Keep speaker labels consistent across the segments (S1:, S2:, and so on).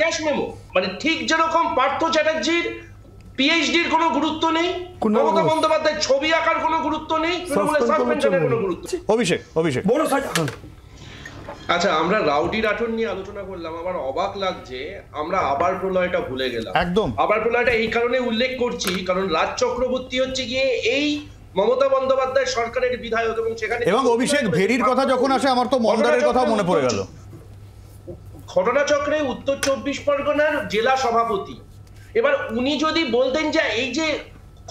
S1: Cash memo. মানে ঠিক যেরকম পার্থ চ্যাটার্জির পিএইচডির কোনো গুরুত্ব নেই, মমতা বন্দ্যোপাধ্যায়ের ছবি আঁকার কোনো গুরুত্ব নেই, তৃণমূলের সাসপেনশনের কোনো গুরুত্ব।
S2: অভিষেক
S1: বড় আচ্ছা, আমরা রাউডি রাঠোর নিয়ে আলোচনা করলাম। আমার অবাক লাগছে আমরা আবার প্রলয়টা ভুলে গেলাম।
S2: একদম
S1: আবার প্রলয়টা এই কারণে উল্লেখ করছি কারণ রাজ চক্রবর্তী হচ্ছে গিয়ে এই মমতা বন্দ্যোপাধ্যায় সরকারের বিধায়ক এবং সেখানে
S2: এবং অভিষেক ভেরির কথা যখন আসে আমার তো মন্দারের কথা মনে পড়ে গেল।
S1: ঘটনাচক্রে উত্তর 24 পরগনার জেলা সভাপতি। এবার উনি যদি বলতেন যে এই যে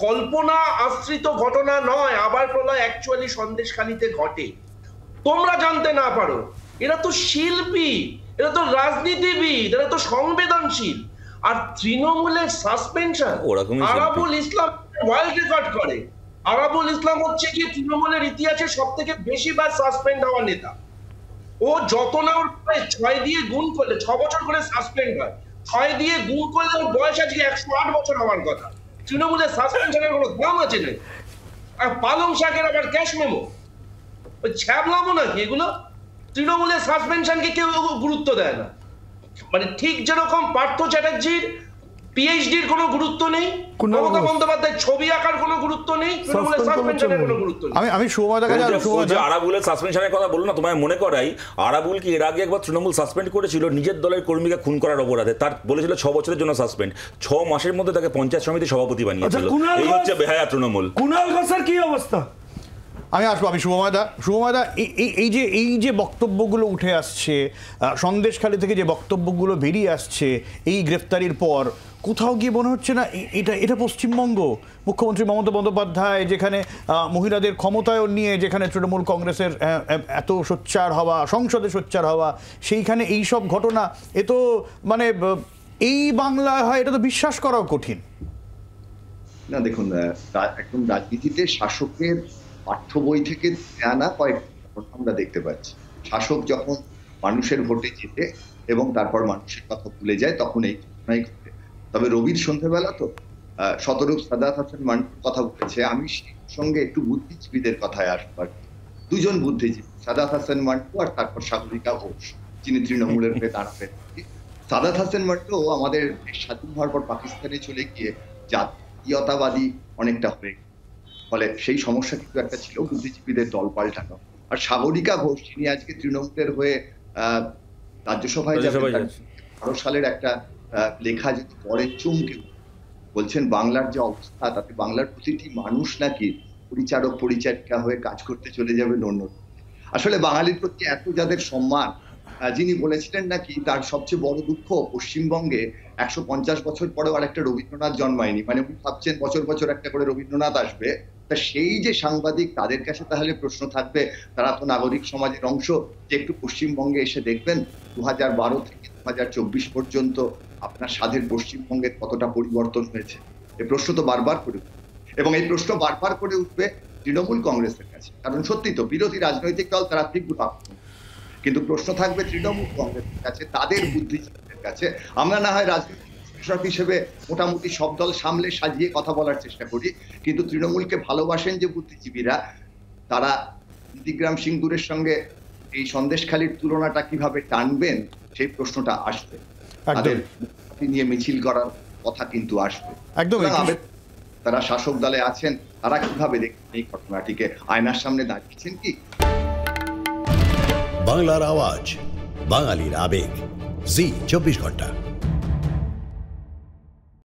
S1: কল্পনা আশ্রিত ঘটনা নয়, আবার প্রলয় অ্যাকচুয়ালি সন্দেশখালীতে ঘটে, তোমরা জানতে না পারো, এরা তো শিল্পী, এরা তো রাজনীতিবিদ, এরা তো সংবেদনশীল। আর তৃণমূলের সাসপেনশন, আরাবুল ইসলাম ওয়ার্ল্ড রেকর্ড করে। আরাবুল ইসলাম হচ্ছে কি তৃণমূলের ইতিহাসে সব থেকে বেশি বার সাসপেন্ড হওয়া নেতা। ও যত না ওর 6 দিয়ে গুণ করলে 6 বছর করে সাসপেন্ড হয়, 6 দিয়ে গুণ করলে ওর বয়স আজকে 108 বছর হওয়ার কথা। তৃণমূলের সাসপেনশনের কোনো দাম আছে না। আর পালং শাকের আবার ক্যাশ মেমো, ওই ছ্যাবলামো নাকি এগুলো? তৃণমূলের সাসপেনশনকে কেউ গুরুত্ব দেয় না। মানে ঠিক যেরকম পার্থ চ্যাটার্জির পিএইচডির কোনো গুরুত্ব নেই, মমতা বন্দ্যোপাধ্যায়ের ছবি আঁকার কোনো গুরুত্ব নেই, তৃণমূলের সাসপেনশনের কোনো গুরুত্ব নেই।
S2: আমি সুময়দাকে
S3: আরাবুলের সাসপেনশনের কথা বললো না, তোমায় মনে করাই আরাবুল কি এর আগে একবার তৃণমূল সাসপেন্ড করেছিল নিজের দলের কর্মীকে খুন করার অপরাধে। তার বলেছিল 6 বছরের জন্য সাসপেন্ড, 6 মাসের মধ্যে তাকে পঞ্চায়েত সমিতি সভাপতি বানিয়েছিল। এই হচ্ছে বেহায়া তৃণমূল।
S4: কুণাল ঘোষের কি অবস্থা?
S2: আমি আসবো, আমি শুভময়দা এই যে বক্তব্যগুলো উঠে আসছে, সন্দেশখালী থেকে যে বক্তব্যগুলো বেরিয়ে আসছে এই গ্রেফতারির পর, কোথাও গিয়ে মনে হচ্ছে না এটা পশ্চিমবঙ্গ? মুখ্যমন্ত্রী মমতা বন্দ্যোপাধ্যায় যেখানে মহিলাদের ক্ষমতায়ন নিয়ে যেখানে তৃণমূল কংগ্রেসের এত সোচ্চার হওয়া, সংসদে সোচ্চার হওয়া, সেইখানে এই সব ঘটনা, এ তো মানে এই বাংলায় হয়, এটা তো বিশ্বাস করাও কঠিন।
S5: না দেখুন, একদম রাজনীতিতে শাসকের পাঠ্য বই থেকে আনা কয়েকটা আমরা দেখতে পাচ্ছি। শাসক যখন মানুষের ভোটে জিতে এবং তারপর মানুষের কথা ভুলে যায়, তখন এই ঘটনাই ঘটে। তবে রবির সন্ধ্যেবেলা তো শতরূপ সাদাত হাসান মান্টুর কথা বলেছে, আমি সেই সঙ্গে একটু বুদ্ধিজীবীদের কথায় আসবার। দুজন বুদ্ধিজীবী, সাদাত হাসান মান্টু আর তারপর সাগরিকা ঘোষ, যিনি তৃণমূলের হয়ে দাঁড়াবেন। সাদাত হাসান মান্টু আমাদের স্বাধীন হওয়ার পর পাকিস্তানে চলে গিয়ে জাতীয়তাবাদী অনেকটা হয়ে, ফলে সেই সমস্যা কিন্তু একটা ছিল বুদ্ধিজীবীদের দল পাল্টানো। আর সাগরিকা ঘোষ, যিনি আজকে তৃণমূলের হয়ে রাজ্যসভায় যাবেন, 12 সালের একটা লেখা যদি পরে চমকে বলছেন বাংলার যে অবস্থা, তাতে বাংলার প্রতিটি মানুষ নাকি পরিচারক পরিচারিকা হয়ে কাজ করতে চলে যাবে অন্য। আসলে বাঙালির প্রতি এত যাদের সম্মান, যিনি বলেছিলেন নাকি তার সবচেয়ে বড় দুঃখ পশ্চিমবঙ্গে 150 বছর পরেও আর একটা রবীন্দ্রনাথ জন্মায়নি। মানে উনি ভাবছেন বছর বছর একটা করে রবীন্দ্রনাথ আসবে। তা সেই যে সাংবাদিক, তাদের কাছে তাহলে প্রশ্ন থাকবে, তারা তো নাগরিক সমাজের অংশ, যে একটু পশ্চিমবঙ্গে এসে দেখবেন 2012 থেকে 2024 পর্যন্ত আপনার স্বাধীন পশ্চিমবঙ্গের কতটা পরিবর্তন হয়েছে। এই প্রশ্ন তো বারবার করে উঠবে, এবং এই প্রশ্ন বারবার করে উঠবে তৃণমূল কংগ্রেসের কাছে। কারণ সত্যি তো বিরোধী রাজনৈতিক দল, তারা তীব্র আক্রমণ, কিন্তু প্রশ্ন থাকবে তৃণমূল কংগ্রেসের কাছে, তাদের বুদ্ধিজীবীদের কাছে। আমরা না হয় রাজনৈতিক বিশ্লেষক হিসেবে মোটামুটি সব দল সামলে সাজিয়ে কথা বলার চেষ্টা করি, কিন্তু তৃণমূলকে ভালোবাসেন যে বুদ্ধিজীবীরা, তারা নীতিগ্রাম সিংদুরের সঙ্গে এই সন্দেশখালীর তুলনাটা কিভাবে টানবেন, সেই প্রশ্নটা আসবে। তাদের নিয়ে মিছিল করার কথা কিন্তু আসবে। একদম তারা শাসক দলে আছেন, তারা কিভাবে দেখছেন এই ঘটনাটিকে, আয়নার সামনে দাঁড়িয়েছেন কি?
S6: বাংলার আওয়াজ, বাঙালির আবেগ, জি 24 ঘন্টা।